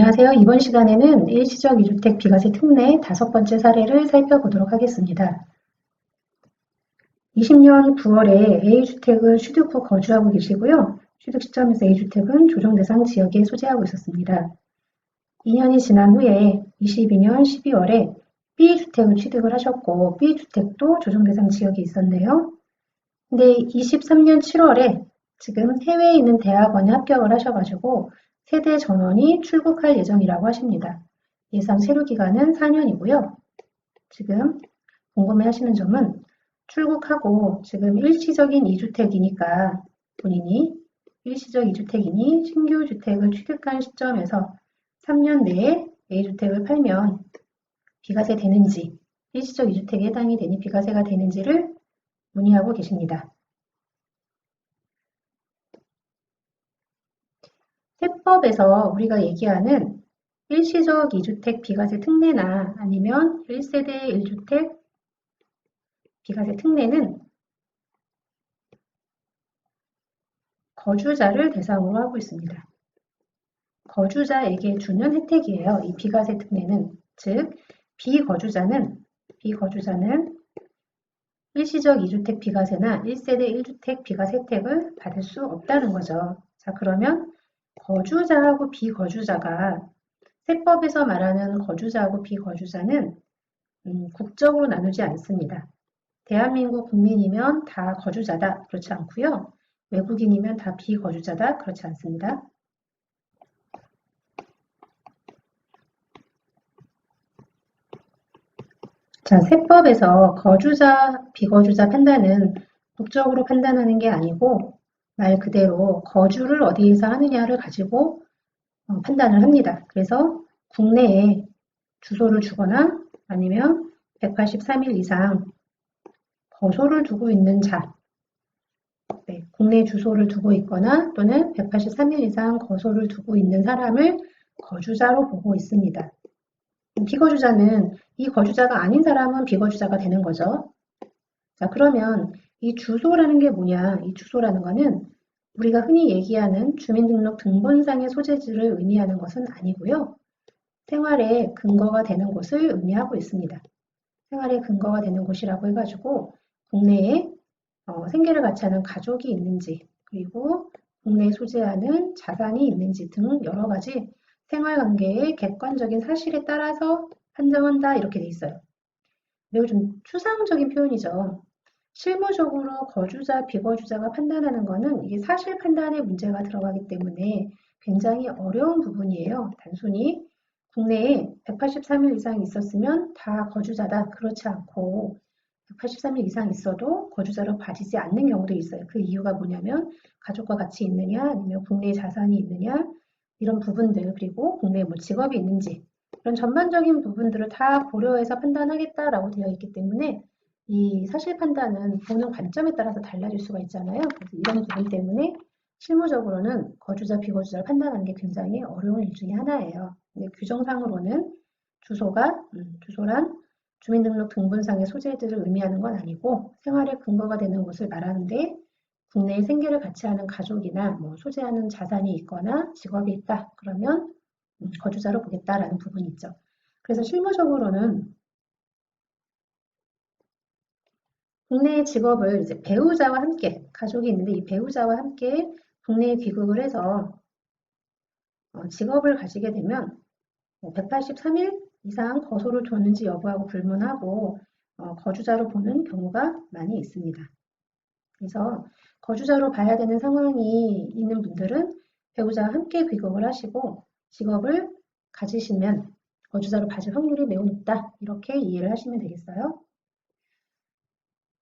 안녕하세요. 이번 시간에는 일시적 2주택 비과세 특례 5번째 사례를 살펴보도록 하겠습니다. 20년 9월에 A주택을 취득 후 거주하고 계시고요. 취득 시점에서 A주택은 조정 대상 지역에 소재하고 있었습니다. 2년이 지난 후에 22년 12월에 B주택을 취득을 하셨고 B주택도 조정 대상 지역에 있었네요. 근데 23년 7월에 지금 해외에 있는 대학원에 합격을 하셔가지고 세대 전원이 출국할 예정이라고 하십니다. 예상 체류 기간은 4년이고요. 지금 궁금해 하시는 점은 출국하고 지금 일시적인 2주택이니까 본인이 일시적 2주택이니 신규 주택을 취득한 시점에서 3년 내에 A주택을 팔면 비과세 되는지, 일시적 2주택에 해당이 되니 비과세가 되는지를 문의하고 계십니다. 세법에서 우리가 얘기하는 일시적 2주택 비과세 특례나 아니면 1세대 1주택 비과세 특례는 거주자를 대상으로 하고 있습니다. 거주자에게 주는 혜택이에요. 이 비과세 특례는. 즉, 비거주자는 일시적 2주택 비과세나 1세대 1주택 비과세 혜택을 받을 수 없다는 거죠. 자, 그러면 거주자하고 비거주자가 세법에서 말하는 거주자하고 비거주자는 국적으로 나누지 않습니다. 대한민국 국민이면 다 거주자다. 그렇지 않고요. 외국인이면 다 비거주자다. 그렇지 않습니다. 자, 세법에서 거주자, 비거주자 판단은 국적으로 판단하는 게 아니고 말 그대로 거주를 어디에서 하느냐를 가지고 판단을 합니다. 그래서 국내에 주소를 주거나 아니면 183일 이상 거소를 두고 있는 자, 국내 주소를 두고 있거나 또는 183일 이상 거소를 두고 있는 사람을 거주자로 보고 있습니다. 비거주자는 이 거주자가 아닌 사람은 비거주자가 되는 거죠. 자, 그러면 이 주소라는 게 뭐냐? 이 주소라는 거는 우리가 흔히 얘기하는 주민등록 등본상의 소재지를 의미하는 것은 아니고요. 생활에 근거가 되는 곳을 의미하고 있습니다. 생활에 근거가 되는 곳이라고 해가지고 국내에 생계를 같이 하는 가족이 있는지 그리고 국내에 소재하는 자산이 있는지 등 여러 가지 생활관계의 객관적인 사실에 따라서 판정한다 이렇게 돼 있어요. 매우 좀 추상적인 표현이죠. 실무적으로 거주자, 비거주자가 판단하는 것은 이게 사실 판단에 문제가 들어가기 때문에 굉장히 어려운 부분이에요. 단순히 국내에 183일 이상 있었으면 다 거주자다. 그렇지 않고 183일 이상 있어도 거주자로 봐지지 않는 경우도 있어요. 그 이유가 뭐냐면 가족과 같이 있느냐 아니면 국내에 자산이 있느냐 이런 부분들 그리고 국내에 뭐 직업이 있는지 이런 전반적인 부분들을 다 고려해서 판단하겠다라고 되어 있기 때문에 이 사실 판단은 보는 관점에 따라서 달라질 수가 있잖아요. 그래서 이런 부분 때문에 실무적으로는 거주자, 비거주자를 판단하는 게 굉장히 어려운 일 중에 하나예요. 근데 규정상으로는 주소란 주민등록 등본상의 소재들을 의미하는 건 아니고 생활에 근거가 되는 것을 말하는데 국내에 생계를 같이 하는 가족이나 뭐 소재하는 자산이 있거나 직업이 있다. 그러면 거주자로 보겠다라는 부분이 있죠. 그래서 실무적으로는 국내의 직업을 이제 배우자와 함께 가족이 있는데 이 배우자와 함께 국내에 귀국을 해서 직업을 가지게 되면 183일 이상 거소를 뒀는지 여부하고 불문하고 거주자로 보는 경우가 많이 있습니다. 그래서 거주자로 봐야 되는 상황이 있는 분들은 배우자와 함께 귀국을 하시고 직업을 가지시면 거주자로 봐줄 확률이 매우 높다. 이렇게 이해를 하시면 되겠어요.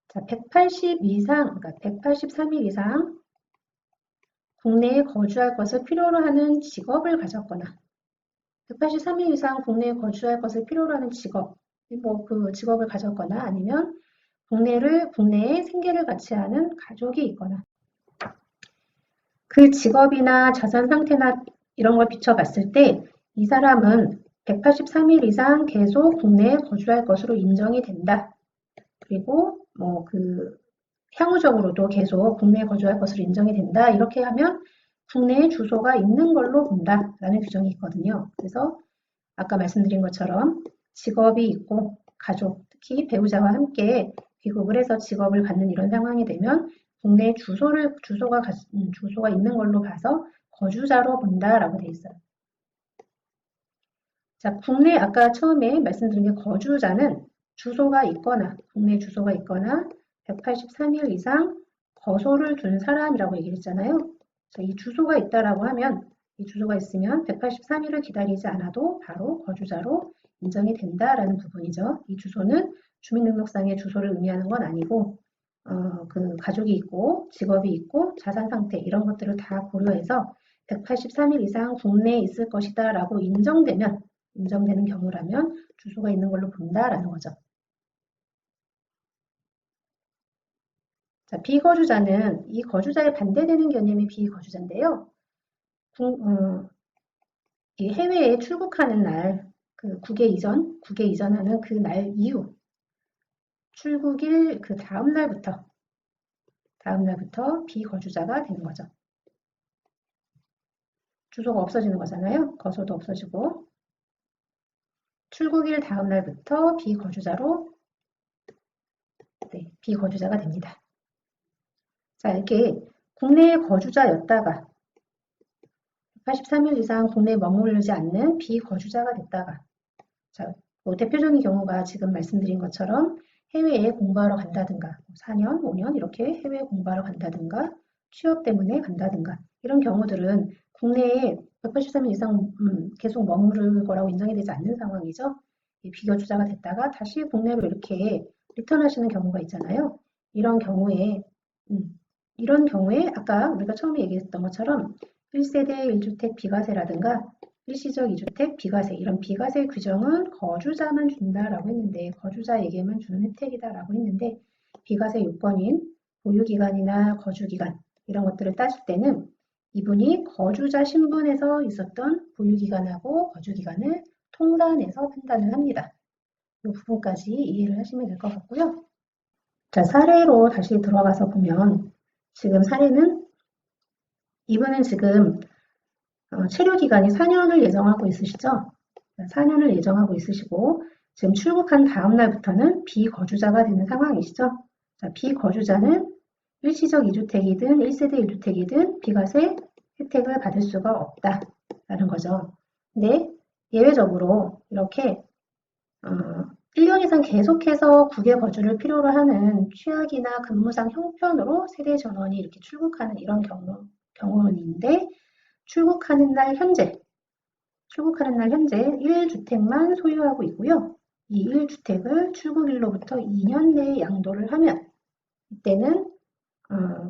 자, 183일 이상 국내에 거주할 것을 필요로 하는 직업을 가졌거나 183일 이상 국내에 거주할 것을 필요로 하는 직업, 뭐 그 직업을 가졌거나 아니면 국내에 생계를 같이 하는 가족이 있거나 그 직업이나 자산 상태나 이런 걸 비춰봤을 때 이 사람은 183일 이상 계속 국내에 거주할 것으로 인정이 된다. 그리고 뭐 그 향후적으로도 계속 국내에 거주할 것으로 인정이 된다. 이렇게 하면 국내에 주소가 있는 걸로 본다라는 규정이 있거든요. 그래서 아까 말씀드린 것처럼 직업이 있고 가족, 특히 배우자와 함께 귀국을 해서 직업을 갖는 이런 상황이 되면 국내 주소가 있는 걸로 봐서 거주자로 본다라고 돼 있어요. 자, 국내 아까 처음에 말씀드린 게 거주자는 주소가 있거나 국내 주소가 있거나 183일 이상 거소를 둔 사람이라고 얘기를 했잖아요. 자, 이 주소가 있다라고 하면 이 주소가 있으면 183일을 기다리지 않아도 바로 거주자로 인정이 된다라는 부분이죠. 이 주소는 주민등록상의 주소를 의미하는 건 아니고 그 가족이 있고 직업이 있고 자산 상태 이런 것들을 다 고려해서 183일 이상 국내에 있을 것이다 라고 인정되는 경우라면 주소가 있는 걸로 본다라는 거죠. 자, 비거주자는 이 거주자에 반대되는 개념이 비거주자인데요. 이 해외에 출국하는 날, 그 국외 이전하는 그 날 이후, 출국일 그 다음 날부터 비거주자가 되는 거죠. 주소가 없어지는 거잖아요. 거소도 없어지고. 출국일 다음 날부터 비거주자가 됩니다. 자, 이렇게 국내에 거주자였다가 83일 이상 국내에 머무르지 않는 비거주자가 됐다가 자, 뭐 대표적인 경우가 지금 말씀드린 것처럼 해외에 공부하러 간다든가 4년, 5년 이렇게 해외에 공부하러 간다든가 취업 때문에 간다든가 이런 경우들은 국내에 183일 이상 계속 머무를 거라고 인정이 되지 않는 상황이죠. 비거주자가 됐다가 다시 국내로 이렇게 리턴하시는 경우가 있잖아요. 이런 경우에 아까 우리가 처음에 얘기했던 것처럼 1세대 1주택 비과세라든가 일시적 2주택 비과세 이런 비과세 규정은 거주자만 준다라고 했는데 거주자에게만 주는 혜택이다라고 했는데 비과세 요건인 보유기간이나 거주기간 이런 것들을 따질 때는 이분이 거주자 신분에서 있었던 보유기간하고 거주기간을 통산해서 판단을 합니다. 이 부분까지 이해를 하시면 될 것 같고요. 자, 사례로 다시 들어가서 보면 지금 사례는 이분은 지금 체류 기간이 4년을 예정하고 있으시죠? 4년을 예정하고 있으시고 지금 출국한 다음 날부터는 비거주자가 되는 상황이시죠? 자, 비거주자는 일시적 2주택이든 1세대 1주택이든 비과세 혜택을 받을 수가 없다라는 거죠. 근데 예외적으로 이렇게 1년 이상 계속해서 국외 거주를 필요로 하는 취약이나 근무상 형편으로 세대 전원이 이렇게 출국하는 이런 경우인데 출국하는 날 현재 1주택만 소유하고 있고요. 이 1주택을 출국일로부터 2년 내에 양도를 하면 이때는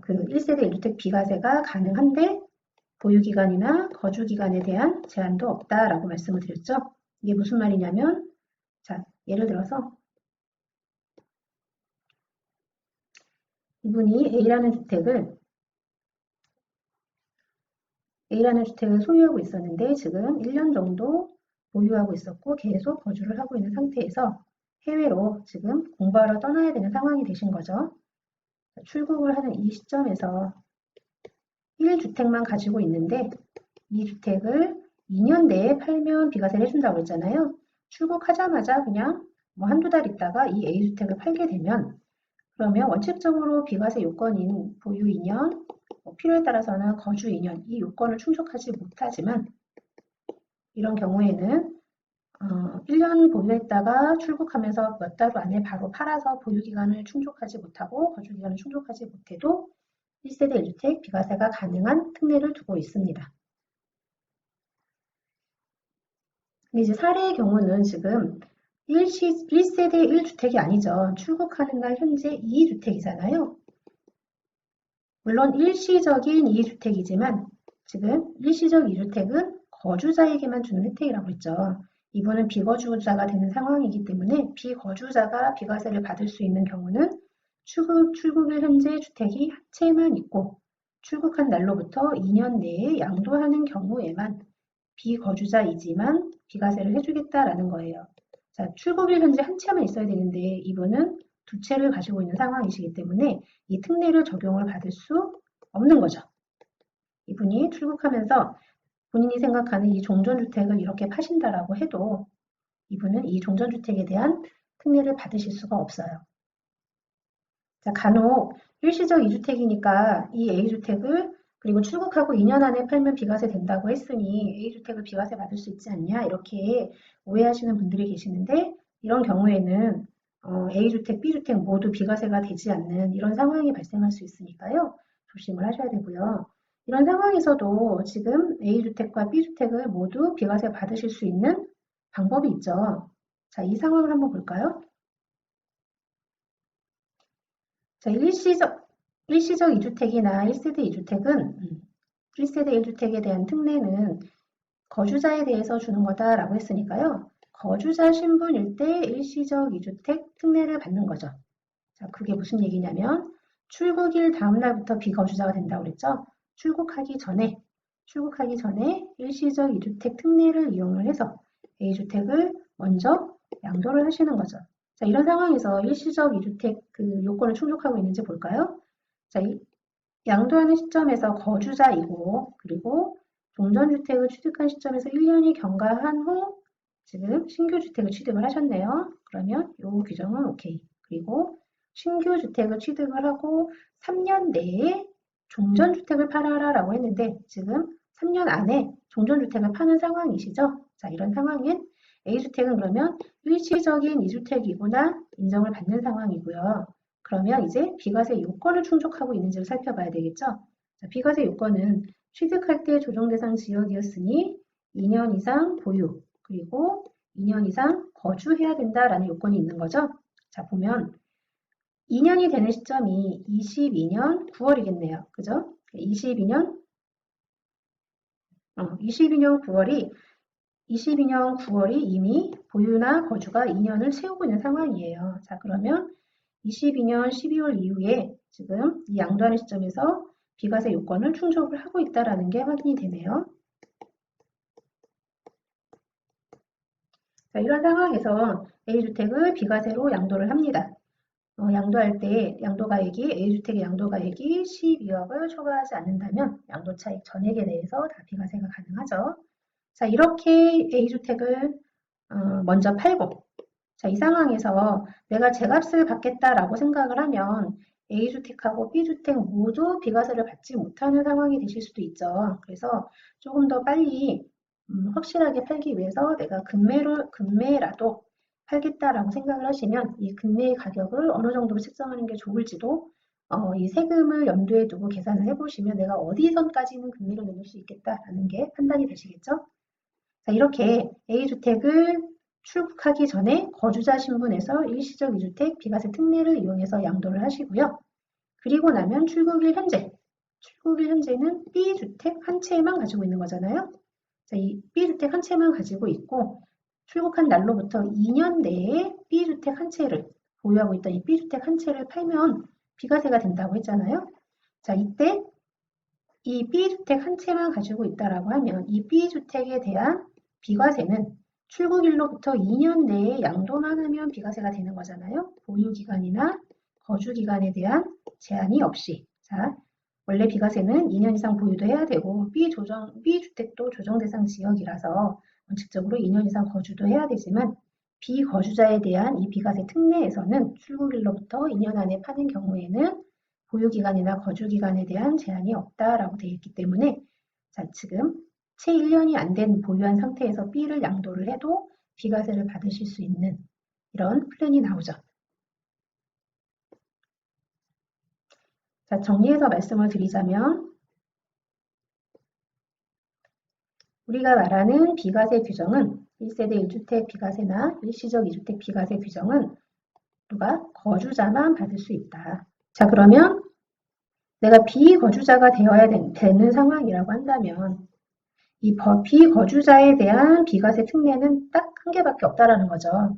그 1세대 1주택 비과세가 가능한데 보유기간이나 거주기간에 대한 제한도 없다라고 말씀을 드렸죠. 이게 무슨 말이냐면 자, 예를 들어서 이분이 A라는 주택을 소유하고 있었는데 지금 1년 정도 보유하고 있었고 계속 거주를 하고 있는 상태에서 해외로 지금 공부하러 떠나야 되는 상황이 되신 거죠. 출국을 하는 이 시점에서 1주택만 가지고 있는데 이 주택을 2년 내에 팔면 비과세를 해준다고 했잖아요. 출국하자마자 그냥 뭐 한두 달 있다가 이 A주택을 팔게 되면 그러면 원칙적으로 비과세 요건인 보유 2년, 필요에 따라서는 거주 2년 이 요건을 충족하지 못하지만 이런 경우에는 1년 보유했다가 출국하면서 몇 달 안에 바로 팔아서 보유기간을 충족하지 못하고 거주기간을 충족하지 못해도 1세대 1주택 비과세가 가능한 특례를 두고 있습니다. 근데 이제 사례의 경우는 지금 1세대 1주택이 아니죠. 출국하는 날 현재 2주택이잖아요. 물론 일시적인 2주택이지만 지금 일시적 2주택은 거주자에게만 주는 혜택이라고 했죠. 이분은 비거주자가 되는 상황이기 때문에 비거주자가 비과세를 받을 수 있는 경우는 출국일 현재 주택이 한 채만 있고 출국한 날로부터 2년 내에 양도하는 경우에만 비거주자이지만 비과세를 해주겠다라는 거예요. 자, 출국일 현재 한 채만 있어야 되는데 이분은 두 채를 가지고 있는 상황이시기 때문에 이 특례를 적용을 받을 수 없는 거죠. 이분이 출국하면서 본인이 생각하는 이 종전주택을 이렇게 파신다라고 해도 이분은 이 종전주택에 대한 특례를 받으실 수가 없어요. 자, 간혹 일시적 이주택이니까 이 A주택을 그리고 출국하고 2년 안에 팔면 비과세 된다고 했으니 A주택을 비과세 받을 수 있지 않냐 이렇게 오해하시는 분들이 계시는데 이런 경우에는 A주택, B주택 모두 비과세가 되지 않는 이런 상황이 발생할 수 있으니까요. 조심을 하셔야 되고요. 이런 상황에서도 지금 A주택과 B주택을 모두 비과세 받으실 수 있는 방법이 있죠. 자, 이 상황을 한번 볼까요? 자, 일시적 2주택이나 1세대 2주택은 1세대 1주택에 대한 특례는 거주자에 대해서 주는 거다라고 했으니까요. 거주자 신분일 때 일시적 2주택 특례를 받는 거죠. 자, 그게 무슨 얘기냐면 출국일 다음 날부터 비거주자가 된다고 그랬죠. 출국하기 전에 일시적 2주택 특례를 이용을 해서 A주택을 먼저 양도를 하시는 거죠. 자, 이런 상황에서 일시적 2주택 그 요건을 충족하고 있는지 볼까요? 자, 양도하는 시점에서 거주자이고 그리고 종전주택을 취득한 시점에서 1년이 경과한 후 지금 신규 주택을 취득을 하셨네요. 그러면 이 규정은 오케이. 그리고 신규 주택을 취득을 하고 3년 내에 종전주택을 팔아라 라고 했는데 지금 3년 안에 종전주택을 파는 상황이시죠? 자, 이런 상황엔 A주택은 그러면 일시적인 2주택이구나 인정을 받는 상황이고요. 그러면 이제 비과세 요건을 충족하고 있는지를 살펴봐야 되겠죠? 자, 비과세 요건은 취득할 때 조정대상 지역이었으니 2년 이상 보유, 그리고 2년 이상 거주해야 된다라는 요건이 있는 거죠. 자, 보면 2년이 되는 시점이 22년 9월이겠네요. 그죠? 22년 9월이 이미 보유나 거주가 2년을 채우고 있는 상황이에요. 자, 그러면 22년 12월 이후에 지금 이 양도하는 시점에서 비과세 요건을 충족을 하고 있다는 게 확인이 되네요. 자, 이런 상황에서 A주택을 비과세로 양도를 합니다. 양도할 때 양도가액이 A주택의 양도가액이 12억을 초과하지 않는다면 양도차익 전액에 대해서 다 비과세가 가능하죠. 자, 이렇게 A주택을 먼저 팔고 자, 이 상황에서 내가 제값을 받겠다라고 생각을 하면 A주택하고 B주택 모두 비과세를 받지 못하는 상황이 되실 수도 있죠. 그래서 조금 더 빨리 확실하게 팔기 위해서 내가 금매라도 팔겠다라고 생각을 하시면 이 금매의 가격을 어느 정도로 책정하는 게 좋을지도 이 세금을 염두에 두고 계산을 해보시면 내가 어디선까지는 금매를 내릴 수 있겠다라는 게 판단이 되시겠죠? 자, 이렇게 A주택을 출국하기 전에 거주자 신분에서 일시적 2주택 비과세 특례를 이용해서 양도를 하시고요. 그리고 나면 출국일 현재는 B주택 한 채만 가지고 있는 거잖아요. 자, 이 B주택 한 채만 가지고 있고 출국한 날로부터 2년 내에 B주택 한 채를 보유하고 있던 이 B주택 한 채를 팔면 비과세가 된다고 했잖아요. 자, 이때 이 B주택 한 채만 가지고 있다라고 하면 이 B주택에 대한 비과세는 출국일로부터 2년 내에 양도만 하면 비과세가 되는 거잖아요. 보유기간이나 거주기간에 대한 제한이 없이. 자, 원래 비과세는 2년 이상 보유도 해야 되고 B주택도 조정대상 지역이라서 원칙적으로 2년 이상 거주도 해야 되지만 비거주자에 대한 이 비과세 특례에서는 출국일로부터 2년 안에 파는 경우에는 보유기간이나 거주기간에 대한 제한이 없다라고 되어 있기 때문에 자, 지금 채 1년이 안 된 보유한 상태에서 B를 양도를 해도 비과세를 받으실 수 있는 이런 플랜이 나오죠. 자, 정리해서 말씀을 드리자면 우리가 말하는 비과세 규정은 1세대 1주택 비과세나 일시적 2주택 비과세 규정은 누가 거주자만 받을 수 있다. 자, 그러면 내가 비거주자가 되어야 되는 상황이라고 한다면 이 비거주자에 대한 비과세 특례는 딱 한 개밖에 없다라는 거죠.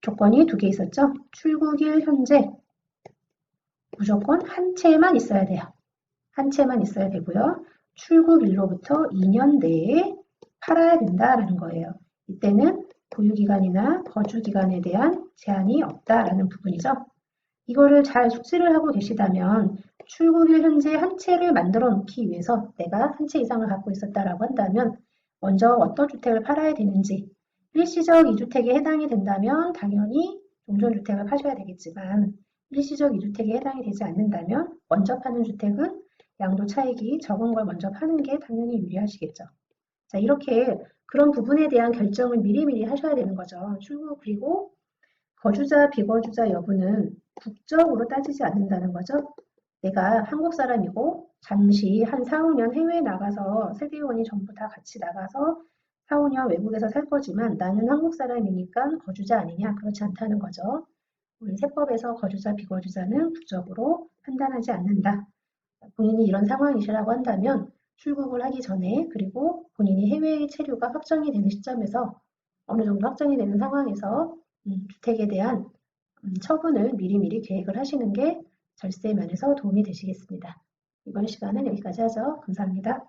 조건이 두 개 있었죠. 출국일 현재 무조건 한 채만 있어야 돼요. 한 채만 있어야 되고요. 출국일로부터 2년 내에 팔아야 된다라는 거예요. 이때는 보유기간이나 거주기간에 대한 제한이 없다라는 부분이죠. 이거를 잘 숙지를 하고 계시다면 출국일 현재 한 채를 만들어 놓기 위해서 내가 한 채 이상을 갖고 있었다라고 한다면 먼저 어떤 주택을 팔아야 되는지 일시적 2주택에 해당이 된다면 당연히 종전주택을 파셔야 되겠지만 일시적 2주택에 해당이 되지 않는다면 먼저 파는 주택은 양도 차익이 적은 걸 먼저 파는 게 당연히 유리하시겠죠. 자, 이렇게 그런 부분에 대한 결정을 미리미리 하셔야 되는 거죠. 출국 그리고 거주자, 비거주자 여부는 국적으로 따지지 않는다는 거죠. 내가 한국 사람이고 잠시 한 4, 5년 해외에 나가서 세대원이 전부 다 같이 나가서 4, 5년 외국에서 살 거지만 나는 한국 사람이니까 거주자 아니냐? 그렇지 않다는 거죠. 우리 세법에서 거주자, 비거주자는 국적으로 판단하지 않는다. 본인이 이런 상황이시라고 한다면 출국을 하기 전에 그리고 본인이 해외 체류가 확정이 되는 시점에서 어느 정도 확정이 되는 상황에서 주택에 대한 처분을 미리미리 계획을 하시는 게 절세 면에서 도움이 되시겠습니다. 이번 시간은 여기까지 하죠. 감사합니다.